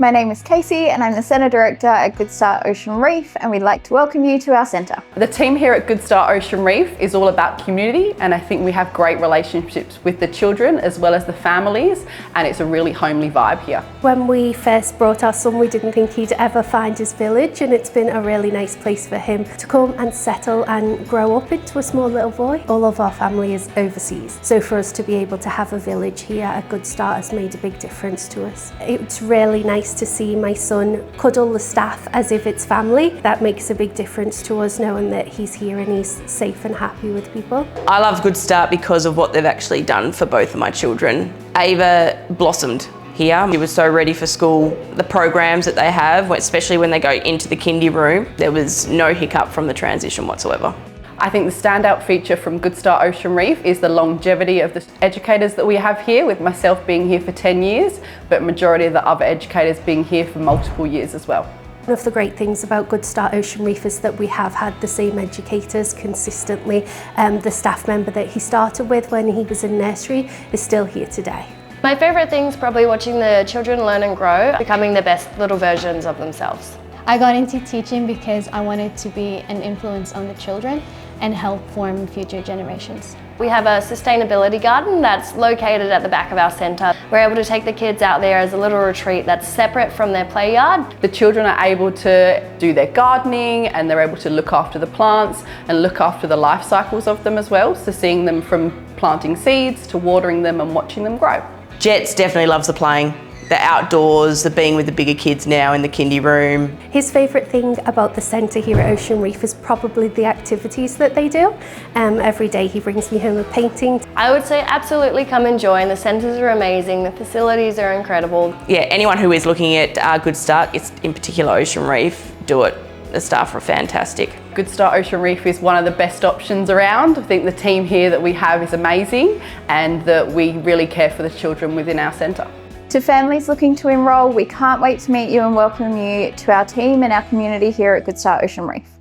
My name is Casey and I'm the Centre Director at Goodstart Ocean Reef, and we'd like to welcome you to our centre. The team here at Goodstart Ocean Reef is all about community, and I think we have great relationships with the children as well as the families, and it's a really homely vibe here. When we first brought our son, we didn't think he'd ever find his village, and it's been a really nice place for him to come and settle and grow up into a small little boy. All of our family is overseas, so for us to be able to have a village here at Goodstart has made a big difference to us. It's really nice to see my son cuddle the staff as if it's family. That makes a big difference to us, knowing that he's here and he's safe and happy with people. I love Goodstart because of what they've actually done for both of my children. Ava blossomed here. He was so ready for school. The programs that they have, especially when they go into the kindy room, there was no hiccup from the transition whatsoever. I think the standout feature from Goodstart Ocean Reef is the longevity of the educators that we have here, with myself being here for 10 years, but majority of the other educators being here for multiple years as well. One of the great things about Goodstart Ocean Reef is that we have had the same educators consistently. The staff member that he started with when he was in nursery is still here today. My favourite thing is probably watching the children learn and grow, becoming the best little versions of themselves. I got into teaching because I wanted to be an influence on the children and help form future generations. We have a sustainability garden that's located at the back of our centre. We're able to take the kids out there as a little retreat that's separate from their play yard. The children are able to do their gardening, and they're able to look after the plants and look after the life cycles of them as well. So seeing them from planting seeds to watering them and watching them grow. Jets definitely loves the playing, the outdoors, the being with the bigger kids now in the kindy room. His favourite thing about the centre here at Ocean Reef is probably the activities that they do. Every day he brings me home a painting. I would say absolutely come and join. The centres are amazing, the facilities are incredible. Yeah, anyone who is looking at Goodstart, it's in particular Ocean Reef, do it. The staff are fantastic. Goodstart Ocean Reef is one of the best options around. I think the team here that we have is amazing, and that we really care for the children within our centre. To families looking to enrol, we can't wait to meet you and welcome you to our team and our community here at Goodstart Ocean Reef.